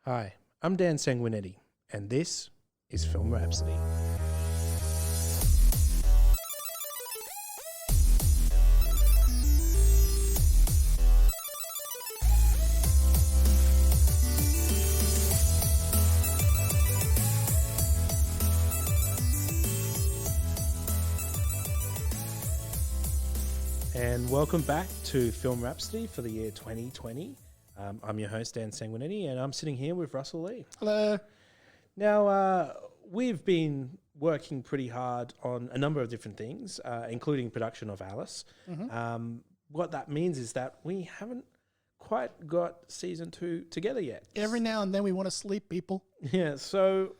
Hi, I'm Dan Sanguinetti, and this is Film Rhapsody. And welcome back to Film Rhapsody for the year 2020. I'm your host, Dan Sanguinetti, and I'm sitting here with Russell Lee. Hello. Now, we've been working pretty hard on a number of different things, including production of Alice. What that means is that we haven't quite got season 2 together yet. Every now and then we want to sleep, people. Yeah, so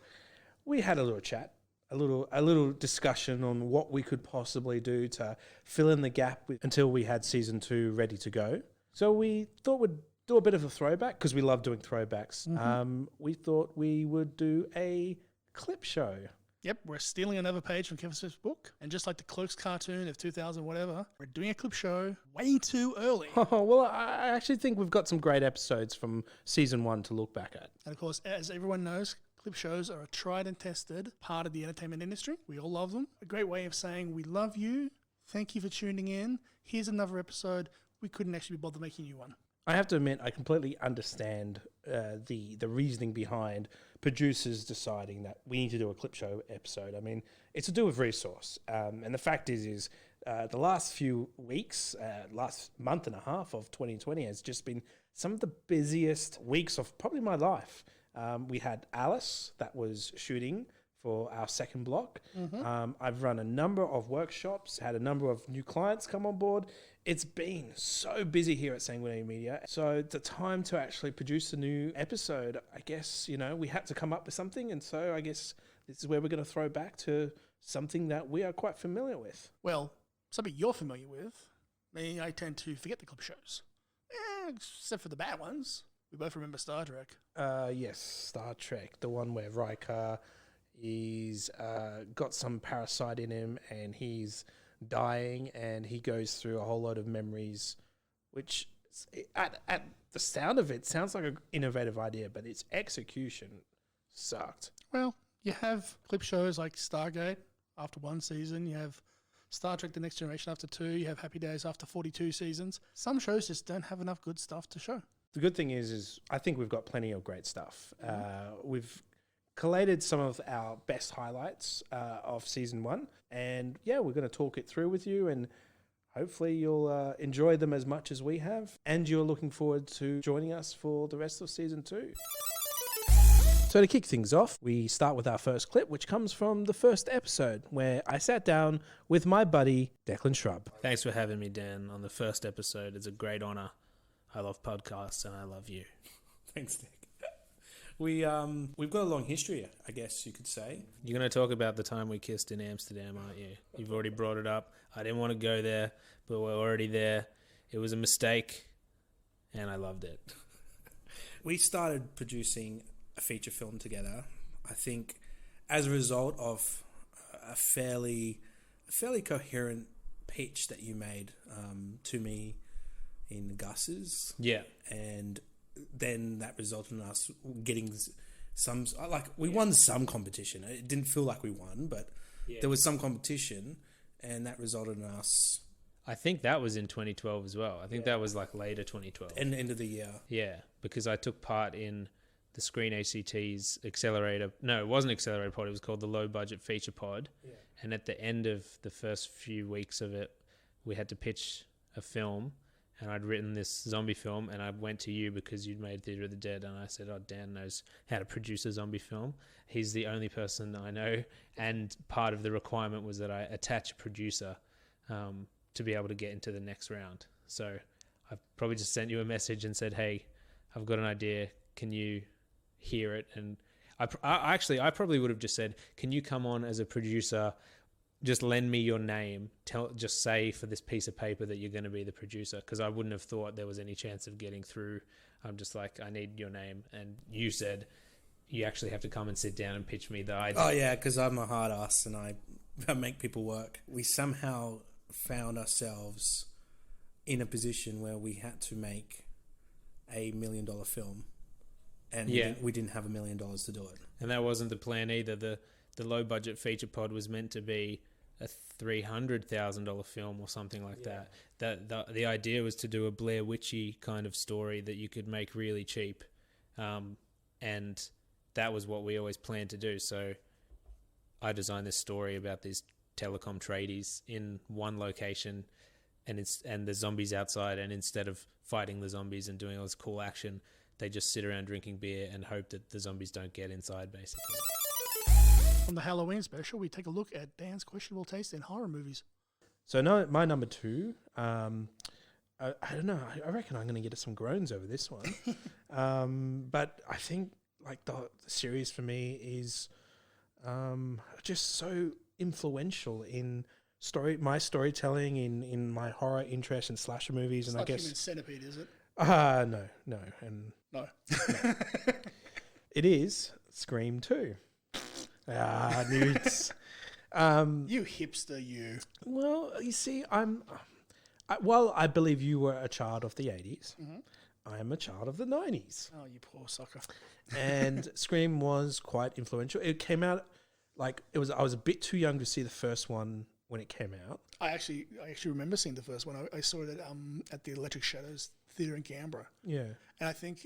we had a little chat. A little discussion on what we could possibly do to fill in the gap until we had season 2 ready to go. So we thought we'd do a bit of a throwback because we love doing throwbacks. We thought we would do a clip show. Yep, we're stealing another page from Kevin Smith's book. And just like the Clerks cartoon of 2000 whatever, we're doing a clip show way too early. Oh, well, I actually think we've got some great episodes from season 1 to look back at. And of course, as everyone knows, clip shows are a tried and tested part of the entertainment industry. We all love them. A great way of saying we love you. Thank you for tuning in. Here's another episode. We couldn't actually be bothered making you one. I have to admit, I completely understand the reasoning behind producers deciding that we need to do a clip show episode. I mean, it's to do with resource. And the fact is the last few weeks, last month and a half of 2020 has just been some of the busiest weeks of probably my life. We had Alice that was shooting for our second block. I've run a number of workshops, had a number of new clients come on board. It's been so busy here at Sanguinetti Media. So the time to actually produce a new episode, I guess, we had to come up with something. And so I guess this is where we're going to throw back to something that we are quite familiar with. Well, something you're familiar with. Me, I tend to forget the clip shows. Except for the bad ones. We both remember Star Trek. Yes, Star Trek, the one where Riker is got some parasite in him and he's dying and he goes through a whole lot of memories, which at the sound of it sounds like an innovative idea, but its execution sucked. Well, you have clip shows like Stargate after 1 season. You have Star Trek The Next Generation after 2. You have Happy Days after 42 seasons. Some shows just don't have enough good stuff to show. The good thing is I think we've got plenty of great stuff. We've collated some of our best highlights of season 1, and yeah, we're going to talk it through with you, and hopefully you'll enjoy them as much as we have, and you're looking forward to joining us for the rest of season 2. So to kick things off, we start with our first clip, which comes from the first episode, where I sat down with my buddy, Declan Shrub. Thanks for having me, Dan, on the first episode. It's a great honour. I love podcasts and I love you. Thanks, Nick. We've got a long history, I guess you could say. You're going to talk about the time we kissed in Amsterdam, aren't you? You've already brought it up. I didn't want to go there, but we're already there. It was a mistake, and I loved it. We started producing a feature film together, I think, as a result of a fairly coherent pitch that you made to me in Gus's. Yeah. And then that resulted in us getting some, we won some competition. It didn't feel like we won, but there was some competition, and that resulted in us. I think that was in 2012 as well. I think that was later 2012. And the end of the year. Yeah, because I took part in the Screen ACT's accelerator. No, it wasn't accelerator pod. It was called the Low Budget Feature Pod. Yeah. And at the end of the first few weeks of it, we had to pitch a film. And I'd written this zombie film, and I went to you because you'd made Theatre of the Dead, and I said, oh, Dan knows how to produce a zombie film. He's the only person I know, and part of the requirement was that I attach a producer to be able to get into the next round. So I probably just sent you a message and said, hey, I've got an idea. Can you hear it? And I probably would have just said, can you come on as a producer? Just lend me your name. Just say for this piece of paper that you're going to be the producer, because I wouldn't have thought there was any chance of getting through. I'm just like, I need your name. And you said you actually have to come and sit down and pitch me the idea. Oh, yeah, because I'm a hard ass and I make people work. We somehow found ourselves in a position where we had to make $1 million film. and we didn't have $1 million to do it. And that wasn't the plan either. The low budget feature pod was meant to be a $300,000 film or something like that. The idea was to do a Blair Witchy kind of story that you could make really cheap, and that was what we always planned to do. So I designed this story about these telecom tradies in one location, and the zombies outside, and instead of fighting the zombies and doing all this cool action, they just sit around drinking beer and hope that the zombies don't get inside, basically. On the Halloween special, we take a look at Dan's questionable taste in horror movies. So no, my number 2, I don't know, I reckon I'm going to get some groans over this one. But I think like the series for me is just so influential in my storytelling, in my horror interest in slasher movies. It's and like I guess Human Centipede, is it? No. No. It is Scream 2. Nudes. You hipster, you. Well, you see, I believe you were a child of the 80s. Mm-hmm. I am a child of the 90s. Oh, you poor sucker. And Scream was quite influential. It came out I was a bit too young to see the first one when it came out. I actually remember seeing the first one. I saw it at the Electric Shadows Theatre in Canberra. Yeah. And I think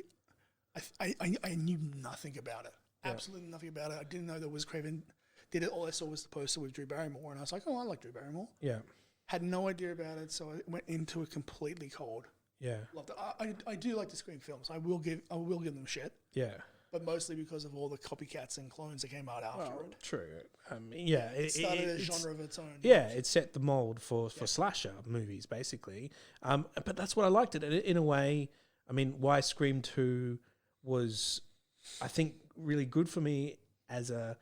I knew nothing about it. Absolutely nothing about it. I didn't know that Wes Craven did it. All I saw was the poster with Drew Barrymore, and I was like, "Oh, I like Drew Barrymore." Yeah. Had no idea about it, so I went into it completely cold. Yeah. Loved it. I do like the Scream films. I will give them shit. Yeah. But mostly because of all the copycats and clones that came out after it. True. Yeah. It started a genre of its own. Yeah, it set the mold for slasher movies, basically. But that's what I liked it. In a way, I mean, why Scream 2 was, I think, really good for me as a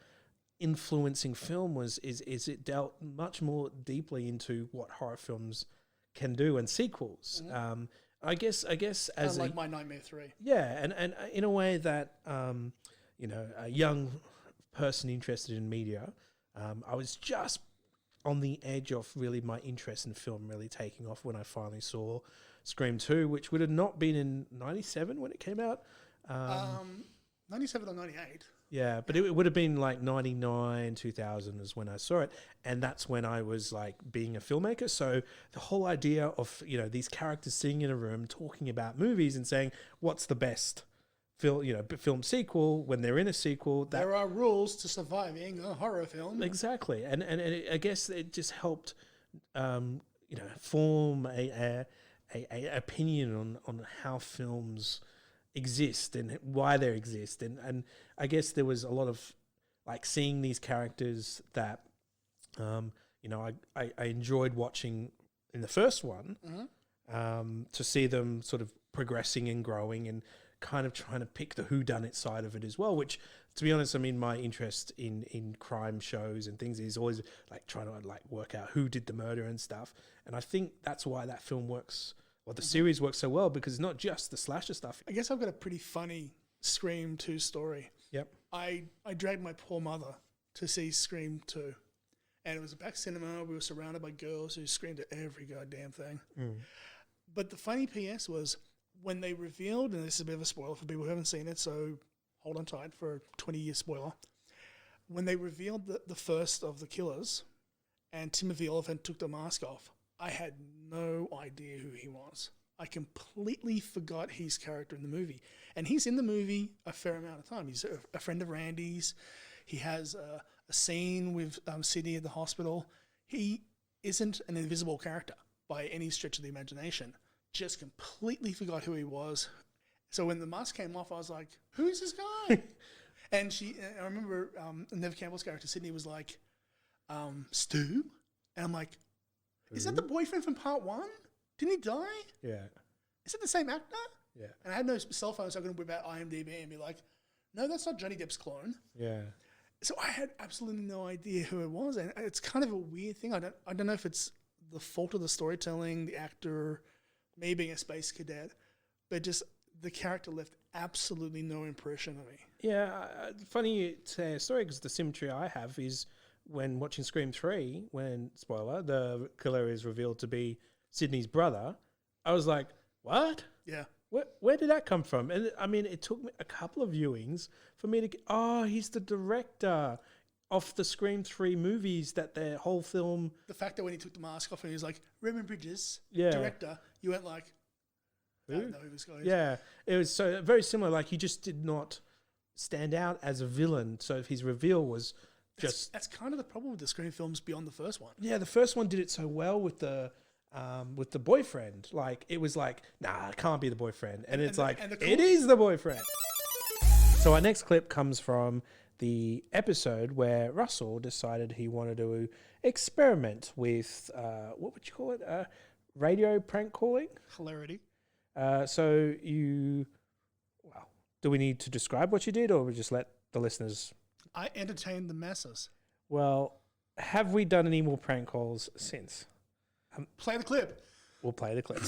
influencing film is it dealt much more deeply into what horror films can do and sequels. Mm-hmm. I guess as like My Nightmare 3. Yeah, and in a way that a young person interested in media, I was just on the edge of really my interest in film really taking off when I finally saw Scream 2, which would have not been in 97 when it came out. 97 or 98. Yeah, but it would have been like 99, 2000 is when I saw it. And that's when I was like being a filmmaker. So the whole idea of, these characters sitting in a room talking about movies and saying, what's the best film sequel when they're in a sequel. There are rules to surviving a horror film. Exactly. And I guess it just helped, form a opinion on how films exist and why they exist, and I guess there was a lot of like seeing these characters that I enjoyed watching in the first one, to see them sort of progressing and growing and kind of trying to pick the whodunit side of it as well, which, to be honest, I mean, my interest in crime shows and things is always like trying to like work out who did the murder and stuff, and I think that's why that film works. Well, the series works so well because it's not just the slasher stuff. I guess I've got a pretty funny Scream 2 story. Yep. I dragged my poor mother to see Scream 2. And it was a back cinema. We were surrounded by girls who screamed at every goddamn thing. Mm. But the funny PS was when they revealed, and this is a bit of a spoiler for people who haven't seen it, so hold on tight for a 20-year spoiler. When they revealed the first of the killers and Timothy Oliphant took the mask off, I had no idea who he was. I completely forgot his character in the movie. And he's in the movie a fair amount of time. He's a friend of Randy's. He has a scene with Sydney at the hospital. He isn't an invisible character by any stretch of the imagination. Just completely forgot who he was. So when the mask came off, I was like, who is this guy? And I remember Neve Campbell's character, Sydney, was like, Stu? And I'm like, is that the boyfriend from part 1? Didn't he die? Yeah. Is it the same actor? Yeah. And I had no cell phone, so I couldn't whip out IMDb and be like, no, that's not Johnny Depp's clone. Yeah. So I had absolutely no idea who it was. And it's kind of a weird thing. I don't know if it's the fault of the storytelling, the actor, me being a space cadet, but just the character left absolutely no impression on me. Yeah. Funny you say a story because the symmetry I have is when watching Scream 3, when, spoiler, the killer is revealed to be Sydney's brother, I was like, what? Yeah. Where did that come from? And I mean, it took me a couple of viewings for me to get, oh, he's the director of the Scream 3 movies that their whole film. The fact that when he took the mask off and he was like, Raymond Bridges, Yeah. director, you went like, I Who? don't know who this guy is. Yeah, it was so very similar. Like, he just did not stand out as a villain. So his reveal was just. That's kind of the problem with the Scream films beyond the first one. Yeah, the first one did it so well with the boyfriend. Like, it was like, nah, it can't be the boyfriend. And it's like, it is the boyfriend. So our next clip comes from the episode where Russell decided he wanted to experiment with, what would you call it? Radio prank calling? Hilarity. So do we need to describe what you did, or we just let the listeners? I entertained the masses. Well, have we done any more prank calls since? Play the clip. We'll play the clip.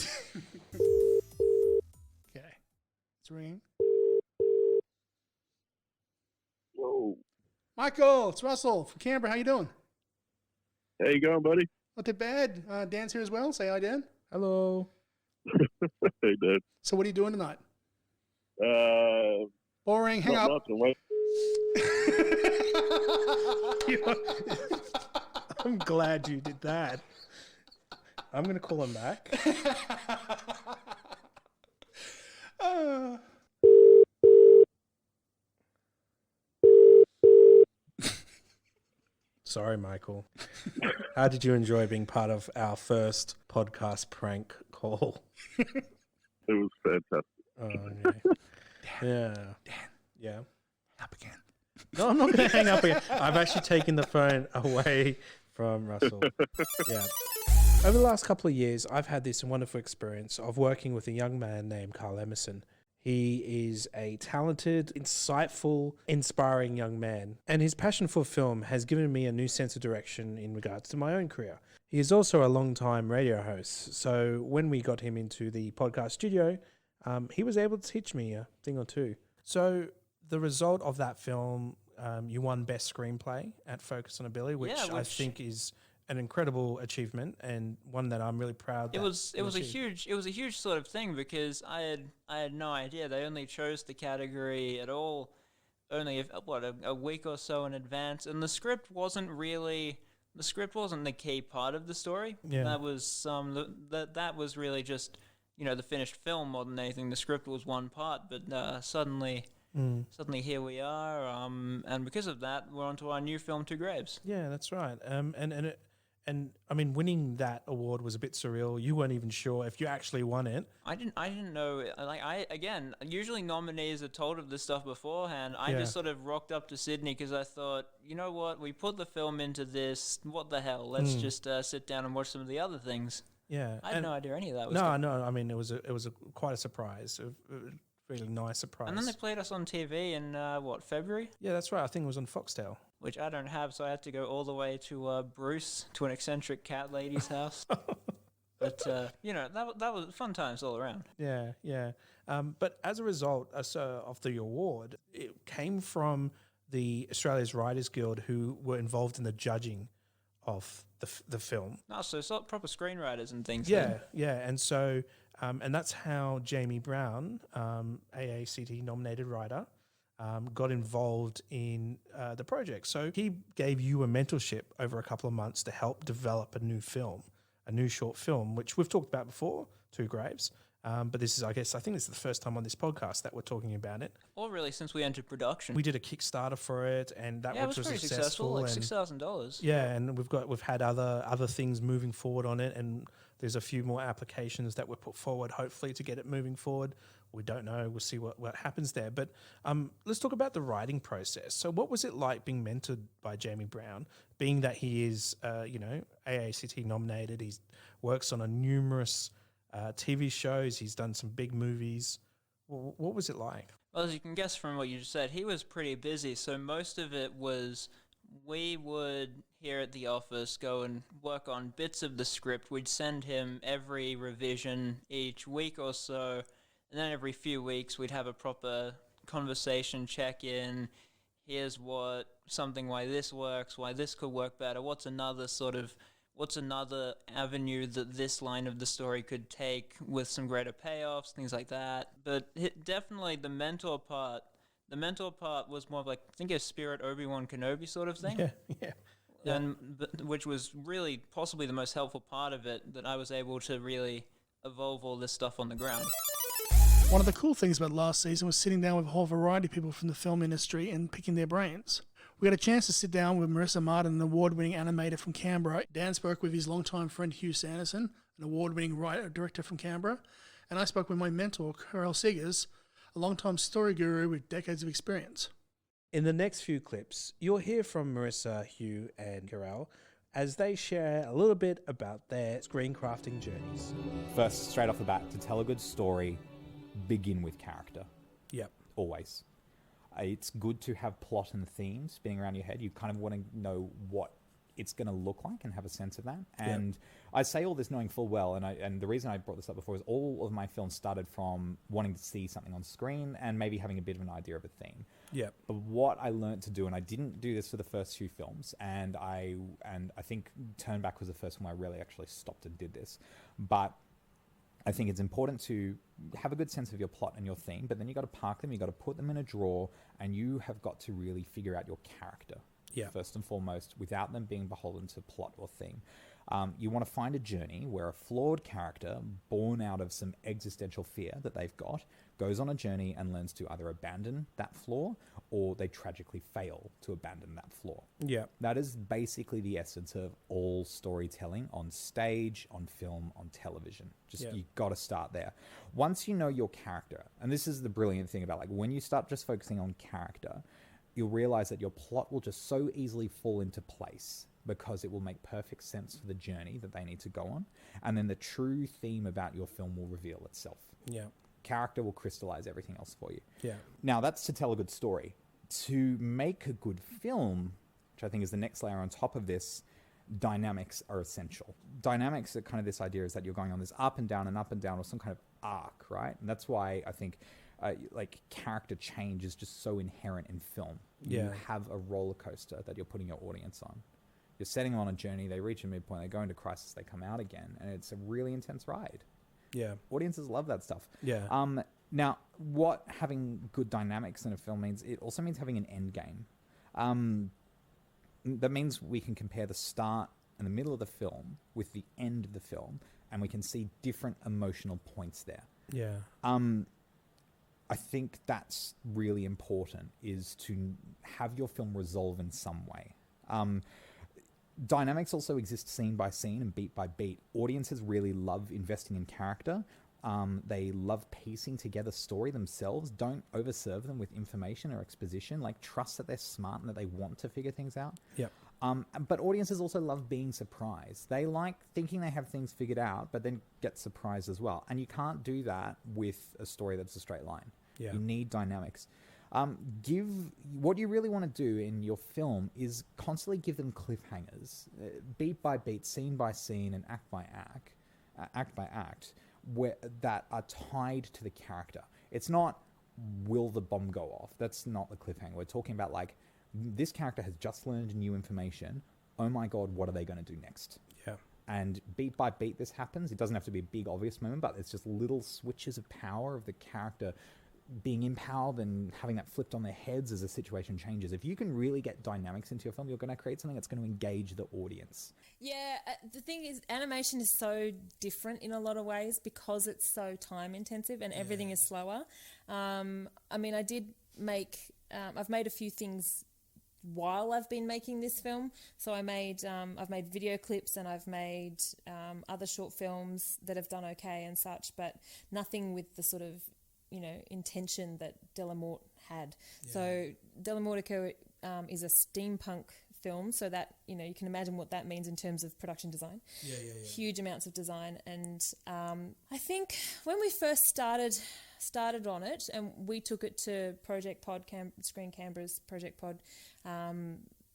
Okay. It's ringing. Whoa. Michael, it's Russell from Canberra. How you doing? How you going, buddy? Not too bad. Dan's here as well. Say hi, Dan. Hello. Hey, Dad. So what are you doing tonight? Uh, Boring. Hang not up. much. I'm waiting. I'm glad you did that. I'm going to call him back. Sorry, Michael. How did you enjoy being part of our first podcast prank call? It was fantastic. Oh, yeah. Dan. Yeah. Up again. No, I'm not going to hang up again. I've actually taken the phone away from Russell. Yeah. Over the last couple of years, I've had this wonderful experience of working with a young man named Carl Emerson. He is a talented, insightful, inspiring young man, and his passion for film has given me a new sense of direction in regards to my own career. He is also a long-time radio host, so when we got him into the podcast studio, he was able to teach me a thing or two. So the result of that film, you won Best Screenplay at Focus on Ability, which I think is an incredible achievement and one that I'm really proud. It was a huge sort of thing because I had no idea. They only chose the category at all only a week or so in advance, and the script wasn't the key part of the story. Yeah. That was that was really just the finished film more than anything. The script was one part, but suddenly here we are, and because of that, we're on to our new film, Two Graves. Yeah, that's right. And I mean, winning that award was a bit surreal. You weren't even sure if you actually won it. I didn't know. Usually nominees are told of this stuff beforehand. I just sort of rocked up to Sydney because I thought, you know what, we put the film into this. What the hell? Let's just sit down and watch some of the other things. Yeah, I had no idea any of that was. No. I mean, it was quite a surprise. A really nice surprise. And then they played us on TV in February? Yeah, that's right. I think it was on Foxtel. Which I don't have, so I had to go all the way to Bruce, to an eccentric cat lady's house. But that was fun times all around. Yeah. But as a result of the award, it came from the Australia's Writers Guild, who were involved in the judging of the film. Oh, so it's not proper screenwriters and things. Yeah, and so and that's how Jamie Brown, AACT nominated writer, got involved in the project. So he gave you a mentorship over a couple of months to help develop a new short film, which we've talked about before, Two Graves. But this is, I think this is the first time on this podcast that we're talking about it. Or really since we entered production. We did a Kickstarter for it, and that was pretty successful, like $6,000. Yeah, and we've had other things moving forward on it, and there's a few more applications that were put forward, hopefully, to get it moving forward. We don't know. We'll see what happens there. But let's talk about the writing process. So what was it like being mentored by Jamie Brown, being that he is, AACT nominated? He works on numerous TV shows. He's done some big movies. What was it like? Well, as you can guess from what you just said, he was pretty busy. So most of it was we would, here at the office, go and work on bits of the script. We'd send him every revision each week or so. And then every few weeks, we'd have a proper conversation, check-in. Here's why this works, why this could work better. What's what's another avenue that this line of the story could take with some greater payoffs, things like that. But definitely the mentor part. The mentor part was more of like, I think a Spirit Obi-Wan Kenobi sort of thing. Yeah. And which was really possibly the most helpful part of it, that I was able to really evolve all this stuff on the ground. One of the cool things about last season was sitting down with a whole variety of people from the film industry and picking their brains. We had a chance to sit down with Marissa Martin, an award-winning animator from Canberra. Dan spoke with his longtime friend Hugh Sanderson, an award-winning writer-director from Canberra. And I spoke with my mentor, Carol Seegers, a longtime story guru with decades of experience. In the next few clips, you'll hear from Marissa, Hugh, and Carol as they share a little bit about their screen crafting journeys. First, straight off the bat, to tell a good story, begin with character. Yep. Always. It's good to have plot and theme spinning around your head. You kind of want to know what it's going to look like and have a sense of that. And I say all this knowing full well, and the reason I brought this up before is all of my films started from wanting to see something on screen and maybe having a bit of an idea of a theme. Yep. But what I learned to do, and I didn't do this for the first few films, and I think Turn Back was the first one I really actually stopped and did this, but I think it's important to have a good sense of your plot and your theme, but then you got to park them, you got to put them in a drawer, and you have got to really figure out your character. First and foremost, without them being beholden to plot or theme. You want to find a journey where a flawed character, born out of some existential fear that they've got, goes on a journey and learns to either abandon that flaw or they tragically fail to abandon that flaw. Yeah. That is basically the essence of all storytelling on stage, on film, on television. You got to start there. Once you know your character, and this is the brilliant thing about, like, when you start just focusing on character, you'll realize that your plot will just so easily fall into place because it will make perfect sense for the journey that they need to go on. And then the true theme about your film will reveal itself. Yeah. Character will crystallize everything else for you. Yeah. Now, that's to tell a good story. To make a good film, which I think is the next layer on top of this, dynamics are essential. Dynamics are kind of this idea is that you're going on this up and down, or some kind of arc, right? And that's why I think like character change is just so inherent in film. You have a roller coaster that you're putting your audience on. You're setting them on a journey, they reach a midpoint, they go into crisis, they come out again, and it's a really intense ride. Yeah. Audiences love that stuff. Yeah. Now, what having good dynamics in a film means, it also means having an end game. That means we can compare the start and the middle of the film with the end of the film, and we can see different emotional points there. Yeah. I think that's really important, is to have your film resolve in some way. Dynamics also exist scene by scene and beat by beat. Audiences really love investing in character. They love piecing together story themselves. Don't overserve them with information or exposition. Like, trust that they're smart and that they want to figure things out. Yep. But audiences also love being surprised. They like thinking they have things figured out, but then get surprised as well. And you can't do that with a story that's a straight line. Yeah. You need dynamics. What you really want to do in your film is constantly give them cliffhangers, beat by beat, scene by scene, and act by act, that are tied to the character. It's not, will the bomb go off? That's not the cliffhanger. We're talking about, like, this character has just learned new information. Oh my God, what are they going to do next? Yeah. And beat by beat this happens. It doesn't have to be a big obvious moment, but it's just little switches of power of the character being empowered and having that flipped on their heads as the situation changes. If you can really get dynamics into your film, you're going to create something that's going to engage the audience. Yeah, the thing is, animation is so different in a lot of ways because it's so time intensive and everything is slower. I mean, I've made a few things while I've been making this film. So I've made video clips and I've made other short films that have done okay and such, but nothing with the sort of, intention that Delamort had. Yeah. So Delamortico is a steampunk film, so that, you can imagine what that means in terms of production design. Yeah. Huge amounts of design. And I think when we first started on it, and we took it to Project Pod, Screen Canberra's Project Pod,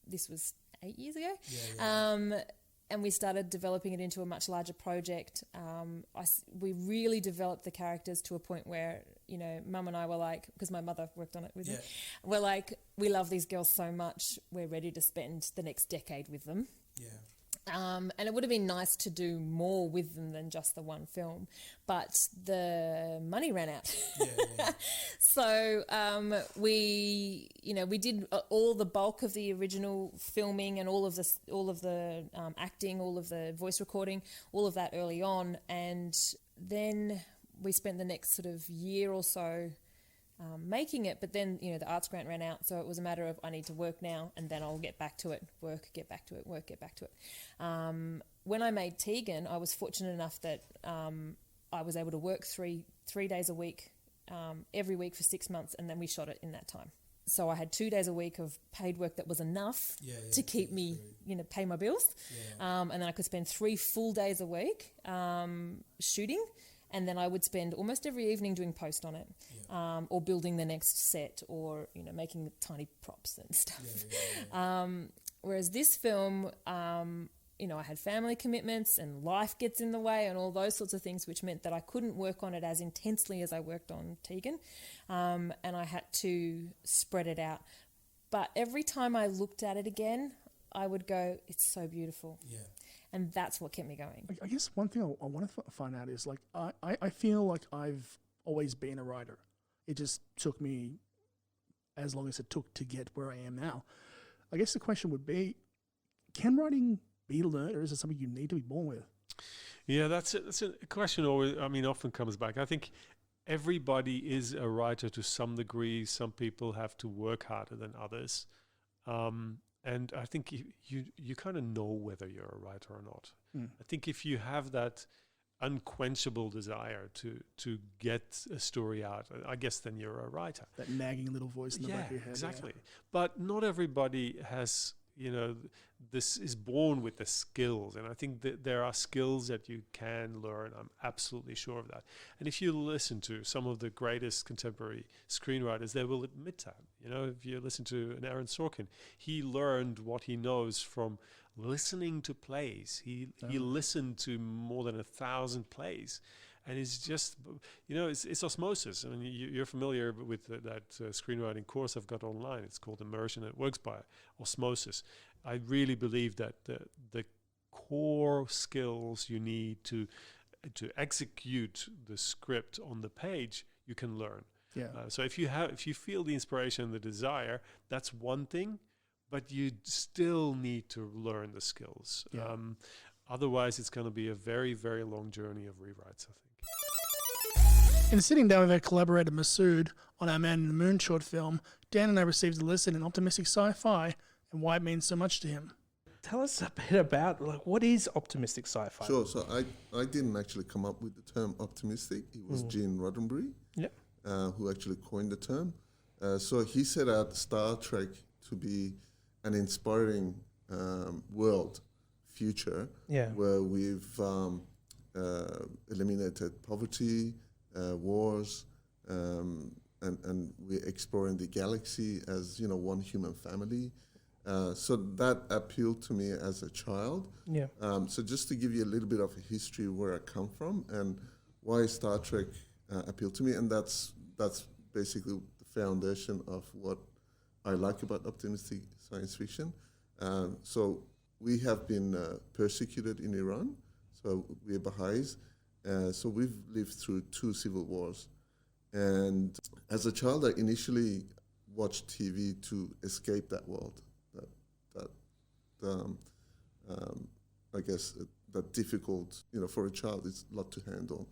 this was 8 years ago. And we started developing it into a much larger project. We really developed the characters to a point where, Mum and I were like, because my mother worked on it with me, we're like, we love these girls so much, we're ready to spend the next decade with them. Yeah. And it would have been nice to do more with them than just the one film, but the money ran out. So we did all the bulk of the original filming and all of the acting, all of the voice recording, all of that early on, and then we spent the next sort of year or so making it, but then the arts grant ran out, so it was a matter of I need to work now and then I'll get back to it, work, get back to it, work, get back to it. When I made Tegan, I was fortunate enough that I was able to work three days a week every week for 6 months, and then we shot it in that time. So I had 2 days a week of paid work that was enough to keep me, pay my bills, and then I could spend 3 full days a week shooting. And then I would spend almost every evening doing post on it, or building the next set, or making tiny props and stuff. Whereas this film, I had family commitments and life gets in the way and all those sorts of things, which meant that I couldn't work on it as intensely as I worked on Tegan, and I had to spread it out. But every time I looked at it again, I would go, "It's so beautiful." And that's what kept me going. I guess one thing I want to find out is, like, I feel like I've always been a writer. It just took me as long as it took to get where I am now. I guess the question would be, can writing be learned, or is it something you need to be born with? Yeah, that's a question always, often comes back. I think everybody is a writer to some degree. Some people have to work harder than others. And I think you kind of know whether you're a writer or not. I think if you have that unquenchable desire to get a story out, I guess then you're a writer. That nagging little voice in the back of your head. Exactly. Yeah. But not everybody has, this is born with the skills. And I think that there are skills that you can learn. I'm absolutely sure of that. And if you listen to some of the greatest contemporary screenwriters, they will admit that. If you listen to an Aaron Sorkin, he learned what he knows from listening to plays. He listened to more than 1,000 plays. And it's just, it's osmosis. I mean, you're familiar with that screenwriting course I've got online. It's called Immersion. It works by osmosis. I really believe that the core skills you need to execute the script on the page, you can learn. Yeah. So if you feel the inspiration and the desire, that's one thing, but you still need to learn the skills. Yeah. Otherwise, it's going to be a very, very long journey of rewrites, I think. In sitting down with our collaborator Masoud on our Man in the Moon short film, Dan and I received a lesson in optimistic sci-fi and why it means so much to him. Tell us a bit about what is optimistic sci-fi? Sure. So I didn't actually come up with the term optimistic. It was Gene Roddenberry who actually coined the term. So he set out Star Trek to be an inspiring world future where we've eliminated poverty, wars, and we're exploring the galaxy as one human family. So that appealed to me as a child. Yeah. So just to give you a little bit of a history where I come from and why Star Trek appealed to me, and that's basically the foundation of what I like about optimistic science fiction. So we have been persecuted in Iran. So we're Baha'is. So we've lived through 2 civil wars. And as a child, I initially watched TV to escape that world. I guess that difficult, for a child, it's a lot to handle.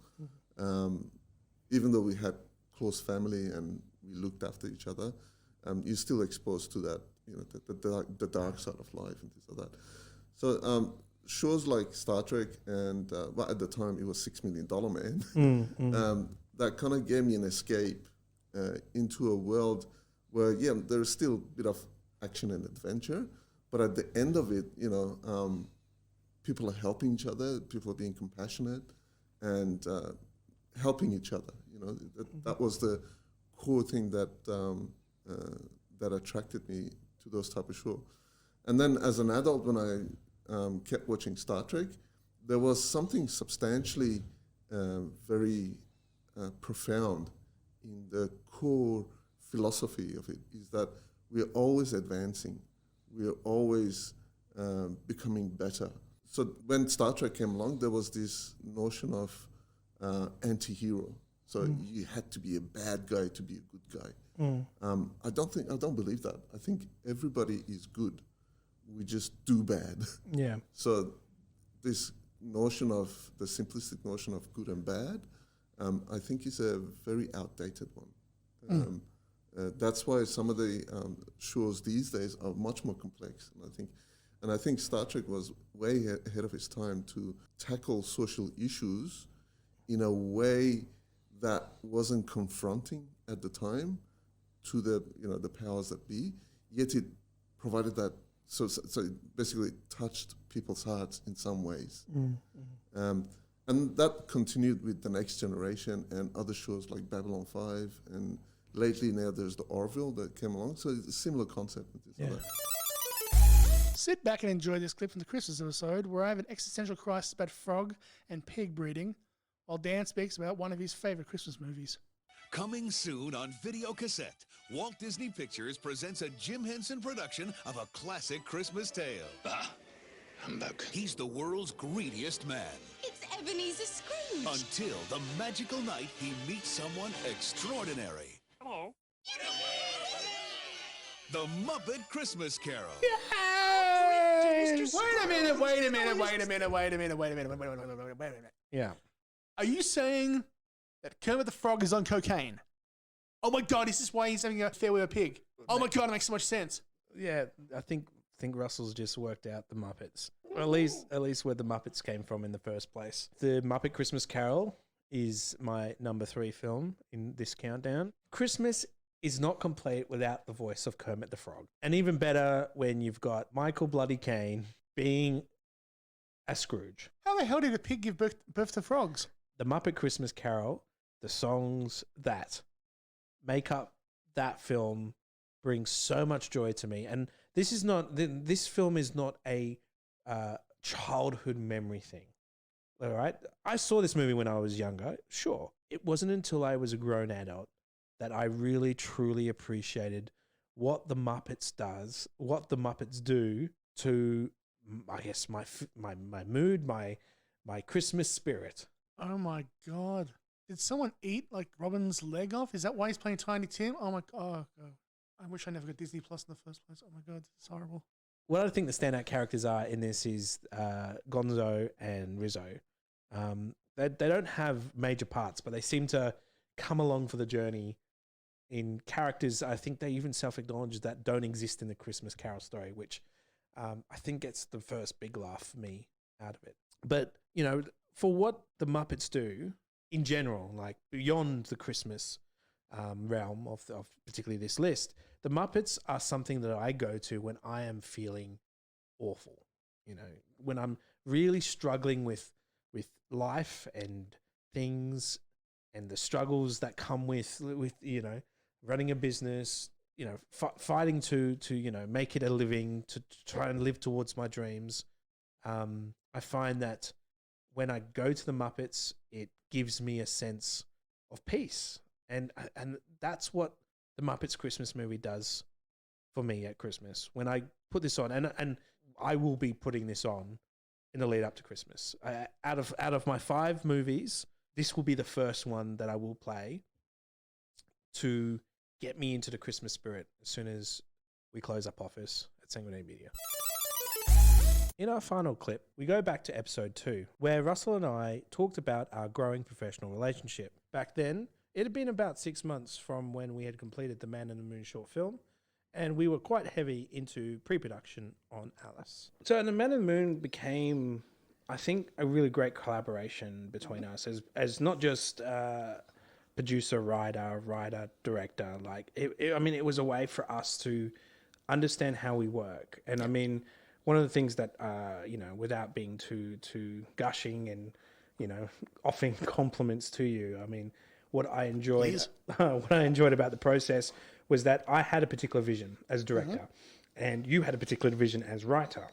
Even though we had close family and we looked after each other, you're still exposed to that, the dark side of life and things like that. So shows like Star Trek and, at the time it was $6 Million Man, that kind of gave me an escape into a world where, there's still a bit of action and adventure, but at the end of it, people are helping each other, people are being compassionate and helping each other. That was the core thing that that attracted me to those type of shows. And then as an adult, when I kept watching Star Trek, there was something substantially very profound in the core philosophy of it, is that we're always advancing. We're always becoming better. So when Star Trek came along, there was this notion of anti-hero. So you had to be a bad guy to be a good guy. I don't believe that. I think everybody is good. We just do bad. Yeah. So this notion of the simplistic notion of good and bad, I think is a very outdated one. That's why some of the shows these days are much more complex. And I think Star Trek was way ahead of its time to tackle social issues in a way that wasn't confronting at the time to the powers that be. Yet it provided that. So it basically touched people's hearts in some ways. And that continued with The Next Generation and other shows like Babylon 5. And lately now there's the Orville that came along. So it's a similar concept with this other. Sit back and enjoy this clip from the Christmas episode where I have an existential crisis about frog and pig breeding while Dan speaks about one of his favorite Christmas movies. Coming soon on video cassette, Walt Disney Pictures presents a Jim Henson production of a classic Christmas tale. Humbug. He's the world's greediest man. It's Ebenezer Scrooge. Until the magical night he meets someone extraordinary. Hello. The Muppet Christmas Carol. Wait a minute. Yeah. Are you saying that Kermit the Frog is on cocaine? Oh my God, is this why he's having an affair with a pig? Oh my God, it makes so much sense. Yeah, I think Russell's just worked out the Muppets. Or at least where the Muppets came from in the first place. The Muppet Christmas Carol is my number 3 film in this countdown. Christmas is not complete without the voice of Kermit the Frog. And even better when you've got Michael Bloody Caine being a Scrooge. How the hell did a pig give birth to frogs? The Muppet Christmas Carol, the songs that make up that film bring so much joy to me. And this film is not a childhood memory thing. All right? I saw this movie when I was younger. Sure. It wasn't until I was a grown adult that I really, truly appreciated what the Muppets do to, I guess, my mood, my Christmas spirit. Oh my God. Did someone eat like Robin's leg off? Is that why he's playing Tiny Tim? Oh my God. I wish I never got Disney Plus in the first place. Oh my God, it's horrible. What I think the standout characters are in this is Gonzo and Rizzo. They don't have major parts, but they seem to come along for the journey in characters. I think they even self-acknowledge that don't exist in the Christmas Carol story, which I think gets the first big laugh for me out of it. But, for what the Muppets do in general, like beyond the Christmas realm of particularly this list, the Muppets are something that I go to when I am feeling awful. When I'm really struggling with life and things and the struggles that come with running a business, fighting to make it a living, to try and live towards my dreams. I find that when I go to the Muppets, it gives me a sense of peace. And that's what the Muppets Christmas movie does for me at Christmas. When I put this on, and I will be putting this on in the lead up to Christmas. Out of my 5 movies, this will be the first one that I will play to get me into the Christmas spirit as soon as we close up office at Sanguinary Media. In our final clip, we go back to episode 2, where Russell and I talked about our growing professional relationship. Back then, it had been about 6 months from when we had completed the Man in the Moon short film, and we were quite heavy into pre-production on Alice. So the Man in the Moon became, I think, a really great collaboration between us as not just producer, writer, director. Like, it was a way for us to understand how we work. And I mean, one of the things that, without being too gushing and, offering compliments to you, I mean, what I enjoyed about the process was that I had a particular vision as director, and you had a particular vision as writer.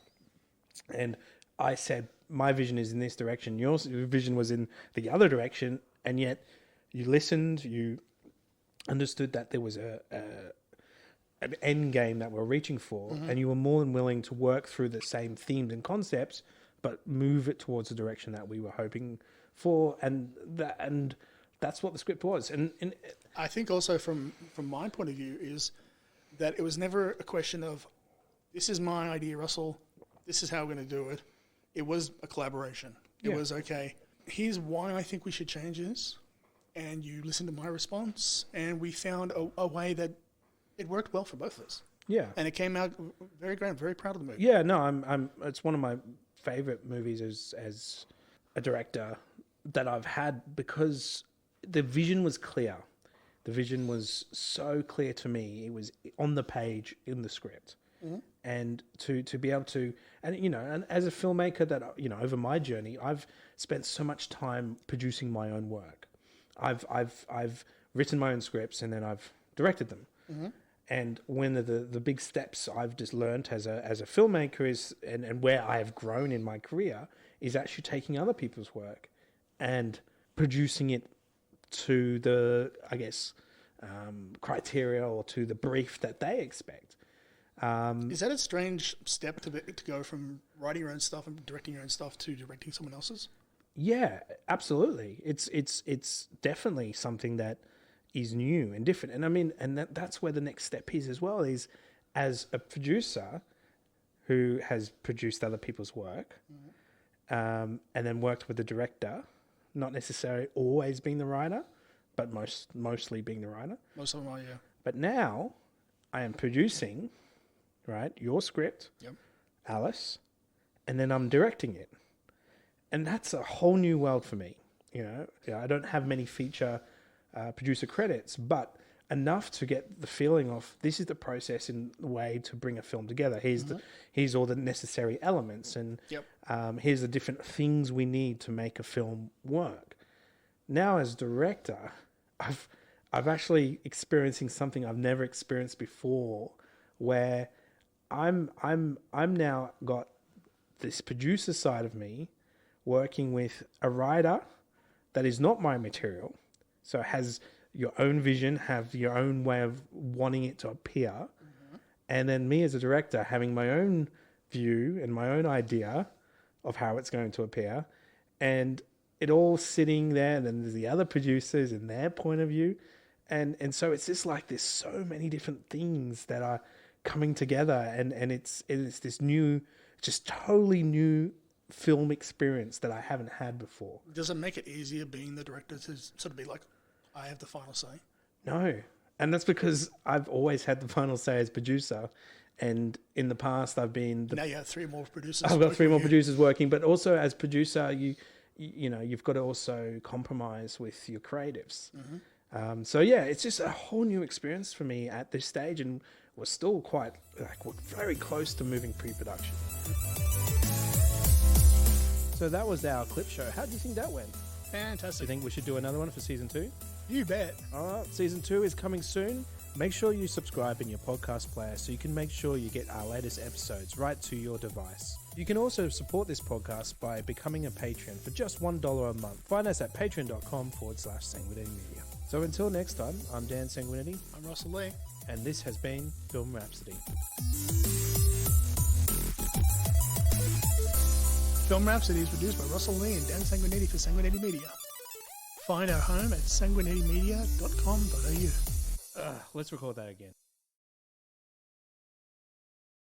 And I said, my vision is in this direction, your vision was in the other direction, and yet you listened, you understood that there was an end game that we're reaching for, and you were more than willing to work through the same themes and concepts but move it towards the direction that we were hoping for, and that's what the script was. And I think also from my point of view is that it was never a question of, this is my idea, Russell, this is how we're going to do it. It was a collaboration. It was, okay, here's why I think we should change this, and you listened to my response, and we found a way that it worked well for both of us. Yeah. And it came out very great. I'm very proud of the movie. Yeah, no, I'm it's one of my favorite movies as a director that I've had, because the vision was clear. The vision was so clear to me. It was on the page, in the script. Mm-hmm. And to be able to, and and as a filmmaker that, over my journey, I've spent so much time producing my own work. I've written my own scripts, and then I've directed them. Mm-hmm. And one of the big steps I've just learned as a filmmaker is, and where I have grown in my career, is actually taking other people's work and producing it to the, I guess, criteria or to the brief that they expect. Is that a strange step to go from writing your own stuff and directing your own stuff to directing someone else's? Yeah, absolutely. It's definitely something that is new and different. And I mean, and that's where the next step is as well, is as a producer who has produced other people's work, and then worked with the director, not necessarily always being the writer, but mostly being the writer. Most of them are, yeah. But now I am producing, right, your script, Alice, and then I'm directing it. And that's a whole new world for me. I don't have many feature producer credits, but enough to get the feeling of, this is the process in the way to bring a film together. Here's all the necessary elements, and here's the different things we need to make a film work. Now, as director, I've actually experiencing something I've never experienced before, where I'm now got this producer side of me working with a writer that is not my material, so has your own vision, have your own way of wanting it to appear, and then me as a director having my own view and my own idea of how it's going to appear, and it all sitting there, and then there's the other producers and their point of view, and so it's just like there's so many different things that are coming together, and it's this new, just totally new film experience that I haven't had before. Does it make it easier being the director to sort of be like, I have the final say? No. And that's because I've always had the final say as producer. And in the past, I've been... now you have three more producers. I've got three more producers working. But also as producer, you've got to also compromise with your creatives. Mm-hmm. So yeah, it's just a whole new experience for me at this stage. And we're still we're very close to moving pre-production. So that was our clip show. How do you think that went? Fantastic. Do you think we should do another one for season 2? You bet. All right, season 2 is coming soon. Make sure you subscribe in your podcast player so you can make sure you get our latest episodes right to your device. You can also support this podcast by becoming a patron for just $1 a month. Find us at patreon.com/Sanguinity Media. So until next time, I'm Dan Sanguinity. I'm Russell Lee. And this has been Film Rhapsody. Film Rhapsody is produced by Russell Lee and Dan Sanguinetti for Sanguinetti Media. Find our home at sanguinettimedia.com.au. Let's record that again.